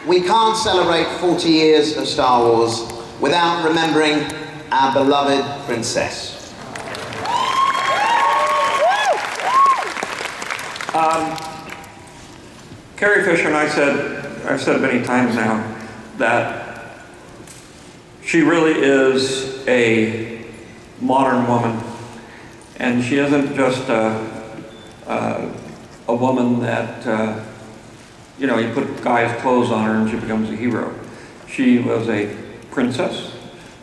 we can't celebrate 40 years of Star Wars without remembering our beloved princess. Carrie Fisher, and I've said many times now, that she really is a modern woman. And she isn't just a woman that, you know, you put guys' clothes on her and she becomes a hero. She was a princess.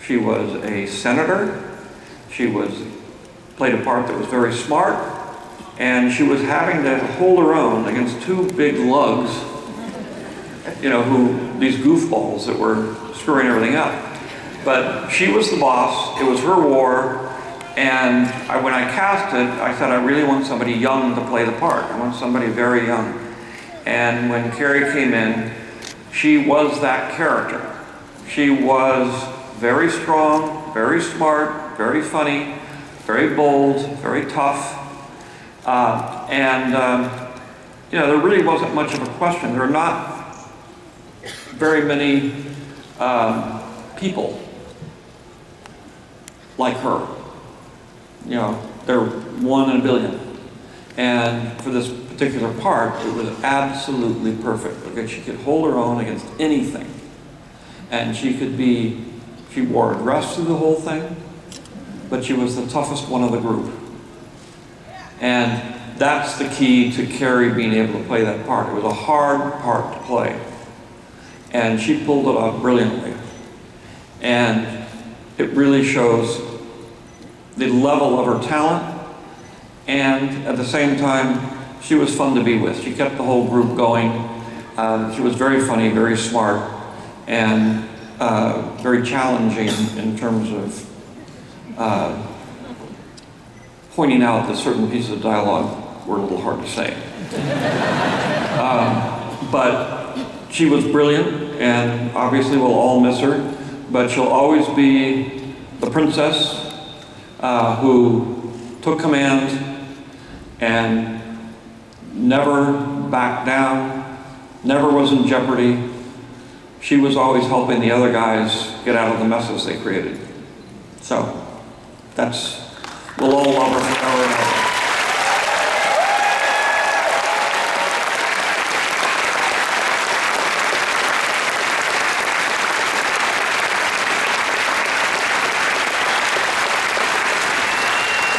She was a senator. She played a part that was very smart. And she was having to hold her own against two big lugs, you know, these goofballs that were screwing everything up. But she was the boss. It was her war. And when I cast it, I said, I really want somebody young to play the part. I want somebody very young. And when Carrie came in, she was that character. She was very strong, very smart, very funny, very bold, very tough. You know, there really wasn't much of a question. There are not very many people like her. You know, they're 1 in a billion. And for this particular part, it was absolutely perfect because she could hold her own against anything. And she wore a dress through the whole thing, but she was the toughest one of the group. And that's the key to Carrie being able to play that part. It was a hard part to play. And she pulled it off brilliantly. And it really shows the level of her talent, and at the same time, she was fun to be with. She kept the whole group going. She was very funny, very smart, and very challenging in terms of pointing out that certain pieces of dialogue were a little hard to say. But she was brilliant, and obviously we'll all miss her, but she'll always be the princess who took command and never backed down, never was in jeopardy. She was always helping the other guys get out of the messes they created. So, we'll all love her forever and ever.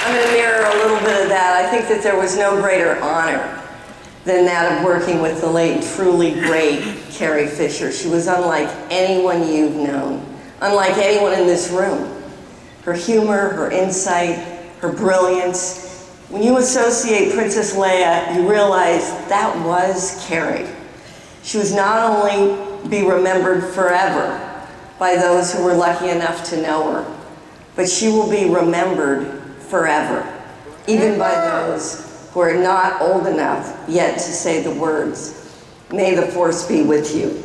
I'm going to mirror a little bit of that. I think that there was no greater honor than that of working with the late, truly great Carrie Fisher. She was unlike anyone you've known, unlike anyone in this room. Her humor, her insight, her brilliance. When you associate Princess Leia, you realize that was Carrie. She was not only be remembered forever by those who were lucky enough to know her, but she will be remembered forever, even by those who are not old enough yet to say the words, "May the Force be with you."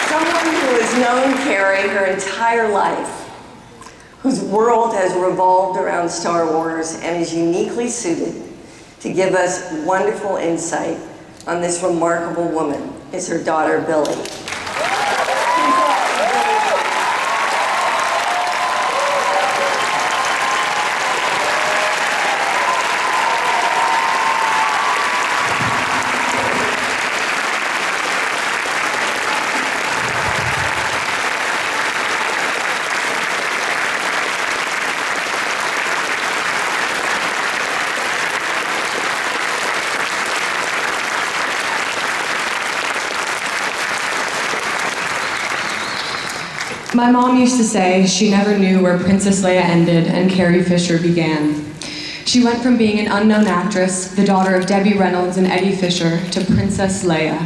Someone who has known Carrie her entire life, whose world has revolved around Star Wars and is uniquely suited to give us wonderful insight on this remarkable woman, is her daughter, Billie. My mom used to say she never knew where Princess Leia ended and Carrie Fisher began. She went from being an unknown actress, the daughter of Debbie Reynolds and Eddie Fisher, to Princess Leia,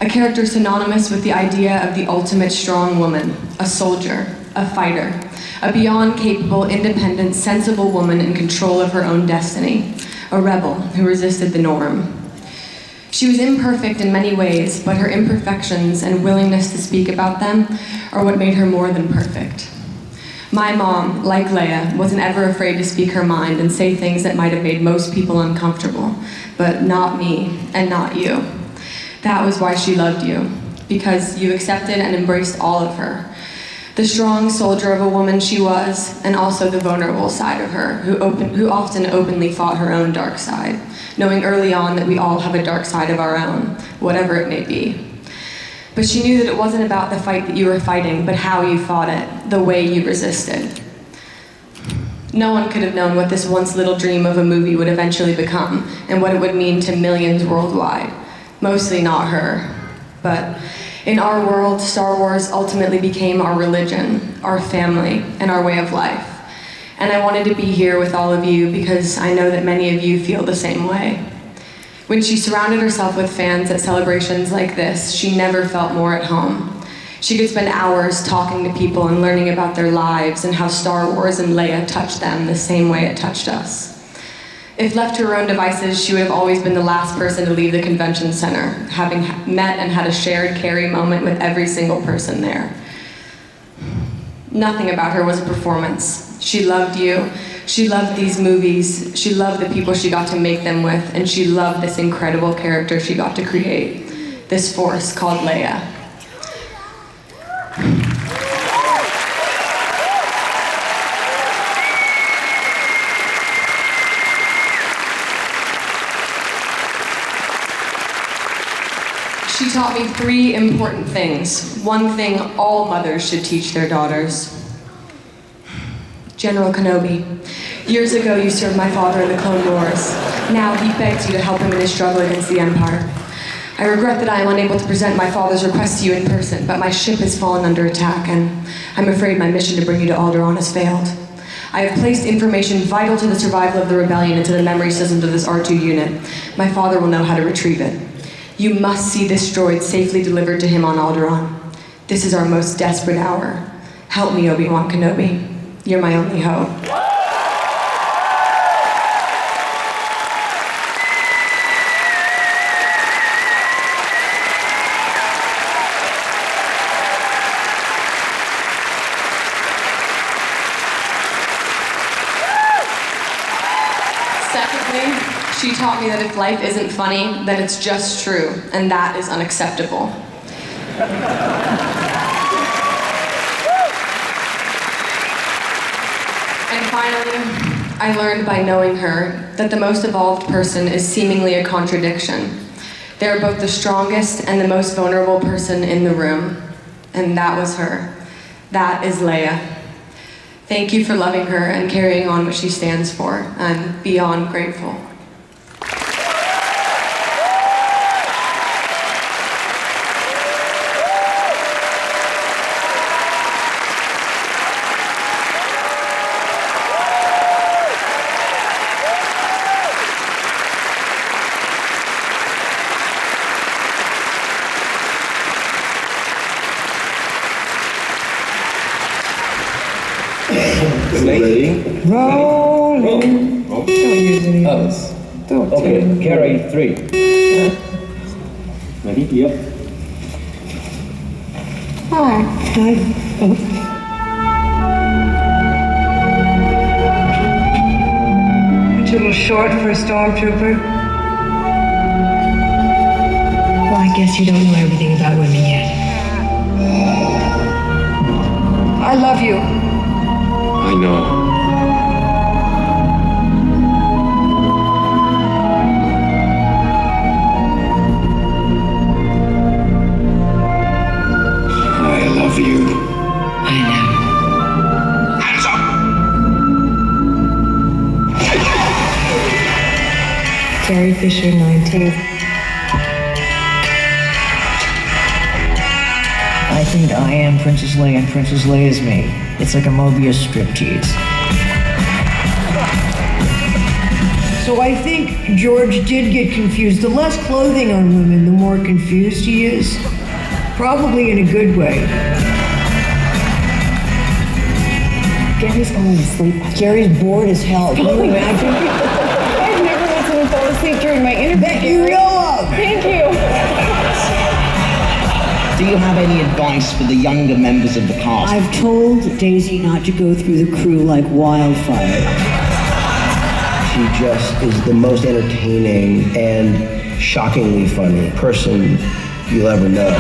a character synonymous with the idea of the ultimate strong woman, a soldier, a fighter, a beyond capable, independent, sensible woman in control of her own destiny, a rebel who resisted the norm. She was imperfect in many ways, but her imperfections and willingness to speak about them are what made her more than perfect. My mom, like Leia, wasn't ever afraid to speak her mind and say things that might have made most people uncomfortable, but not me and not you. That was why she loved you, because you accepted and embraced all of her. The strong soldier of a woman she was, and also the vulnerable side of her, who often openly fought her own dark side, knowing early on that we all have a dark side of our own, whatever it may be. But she knew that it wasn't about the fight that you were fighting, but how you fought it, the way you resisted. No one could have known what this once little dream of a movie would eventually become, and what it would mean to millions worldwide. Mostly not her. But in our world, Star Wars ultimately became our religion, our family, and our way of life. And I wanted to be here with all of you because I know that many of you feel the same way. When she surrounded herself with fans at celebrations like this, she never felt more at home. She could spend hours talking to people and learning about their lives and how Star Wars and Leia touched them the same way it touched us. If left to her own devices, she would have always been the last person to leave the convention center, having met and had a shared Carrie moment with every single person there. Nothing about her was a performance. She loved you. She loved these movies. She loved the people she got to make them with, and she loved this incredible character she got to create, this force called Leia. She taught me 3 important things. One thing all mothers should teach their daughters. General Kenobi, years ago you served my father in the Clone Wars. Now he begs you to help him in his struggle against the Empire. I regret that I am unable to present my father's request to you in person, but my ship has fallen under attack, and I'm afraid my mission to bring you to Alderaan has failed. I have placed information vital to the survival of the rebellion into the memory systems of this R2 unit. My father will know how to retrieve it. You must see this droid safely delivered to him on Alderaan. This is our most desperate hour. Help me, Obi-Wan Kenobi. You're my only hope. Secondly, she taught me that if life isn't funny, then it's just true, and that is unacceptable. And finally, I learned by knowing her that the most evolved person is seemingly a contradiction. They are both the strongest and the most vulnerable person in the room, and that was her. That is Leia. Thank you for loving her and carrying on what she stands for. I'm beyond grateful. Ready? Rolling. Don't use any of this. Don't Okay, take Carrie, 3. Ready? Yep. Hi. A little short for a stormtrooper. Well, I guess you don't know everything about women yet. I love you. I know. I love you. I know. Hands up! Carrie Fisher, 19. I think I am Princess Leia and Princess Leia is me. It's like a Mobius strip tease. So I think George did get confused. The less clothing on women, the more confused he is. Probably in a good way. Gary's falling asleep. Gary's bored as hell. Can you imagine? I've never had someone fall asleep during my interview. That you know of! Thank you. Do you have any advice for the younger members of the cast? I've told Daisy not to go through the crew like wildfire. She just is the most entertaining and shockingly funny person you'll ever know.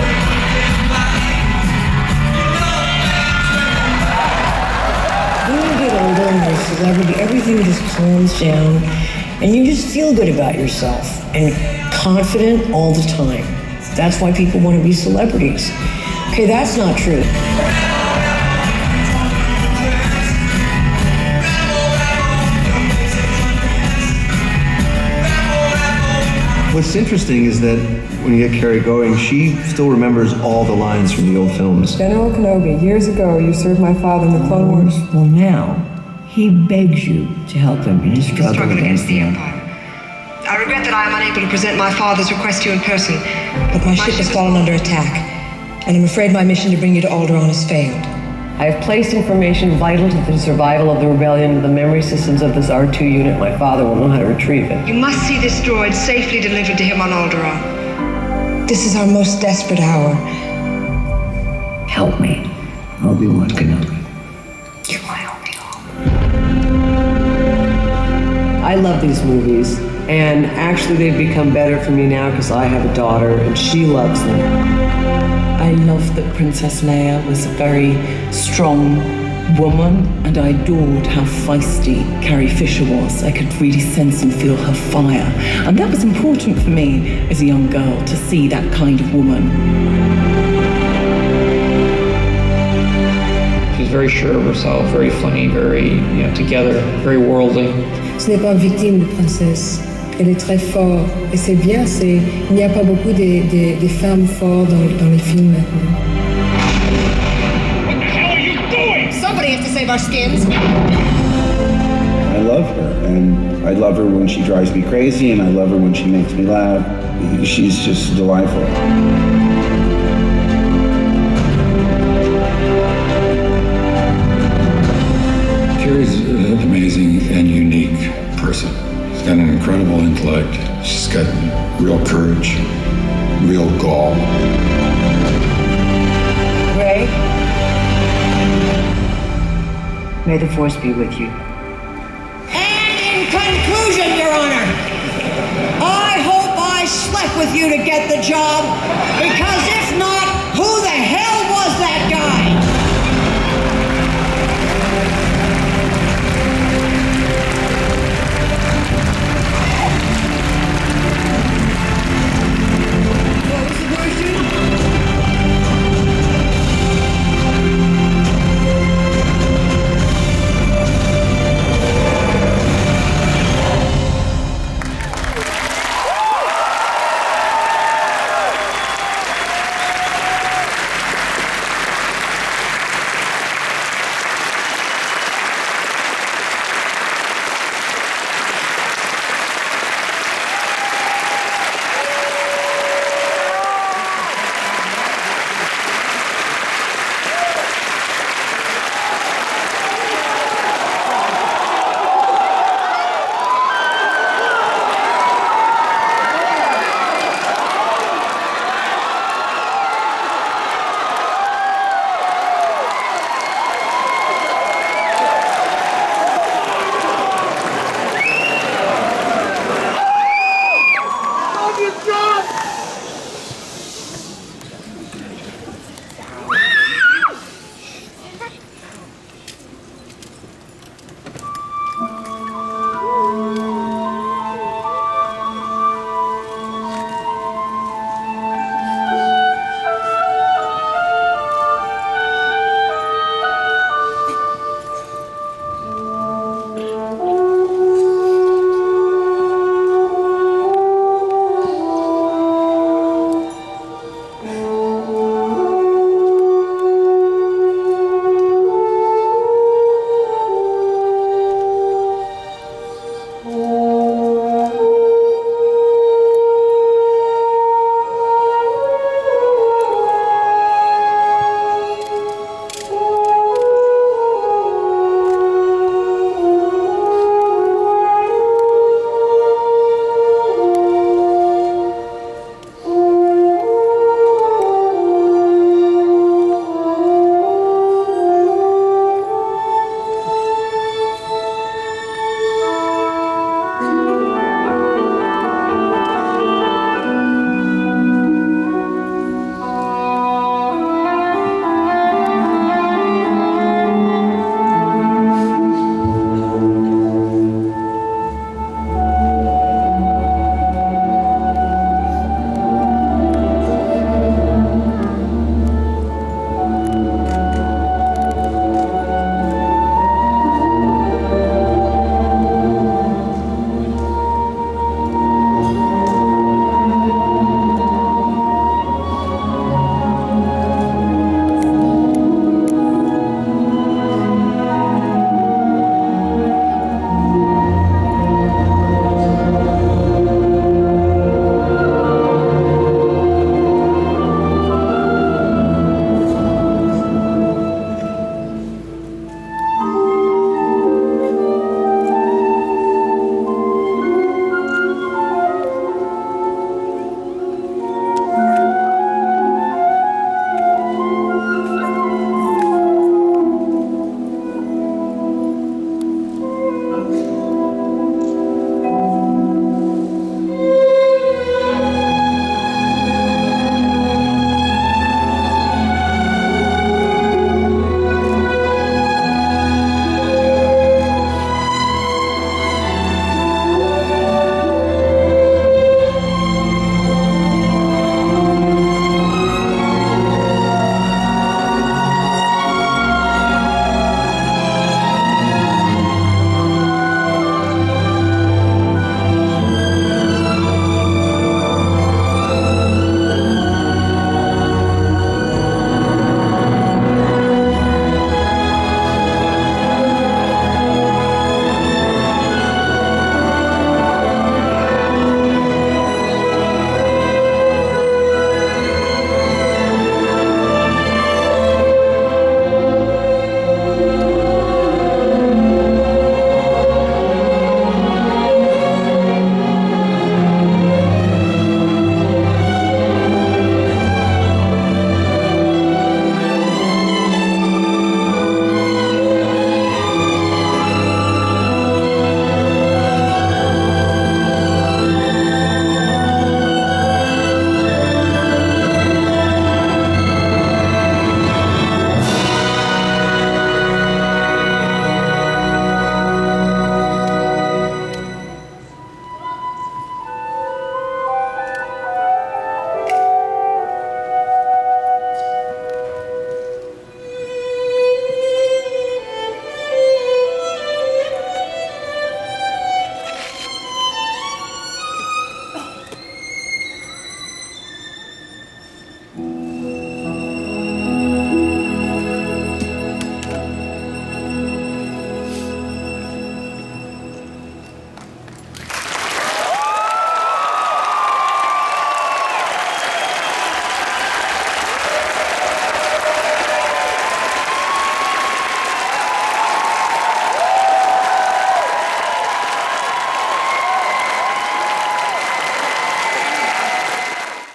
When you get older and you're a celebrity, everything just calms down and you just feel good about yourself and confident all the time. That's why people want to be celebrities. Okay, that's not true. What's interesting is that when you get Carrie going, she still remembers all the lines from the old films. General Kenobi, years ago, you served my father in the Clone Wars. Well, now, he begs you to help him in his struggle against the Empire. I regret that I am unable to present my father's request to you in person, but my ship has fallen under attack, and I'm afraid my mission to bring you to Alderaan has failed. I have placed information vital to the survival of the rebellion into the memory systems of this R2 unit. My father will know how to retrieve it. You must see this droid safely delivered to him on Alderaan. This is our most desperate hour. Help me, Obi-Wan Kenobi. You're my only hope. I love these movies, and actually they've become better for me now because I have a daughter and she loves them. I love that Princess Leia was a very strong woman, and I adored how feisty Carrie Fisher was. I could really sense and feel her fire. And that was important for me as a young girl, to see that kind of woman. She's very sure of herself, very funny, very, together, very worldly. Ce n'est pas une victime de princesse. Elle est très forte. Et c'est bien, il n'y a pas beaucoup de femmes fortes dans les films maintenant. What the hell are you doing? Somebody has to save our skins. I love her, and I love her when she drives me crazy, and I love her when she makes me laugh. She's just delightful. Carrie's an amazing and unique person. She's got an incredible intellect. She's got real courage, real gall. Ray, may the Force be with you. And in conclusion, Your Honor, I hope I slept with you to get the job, because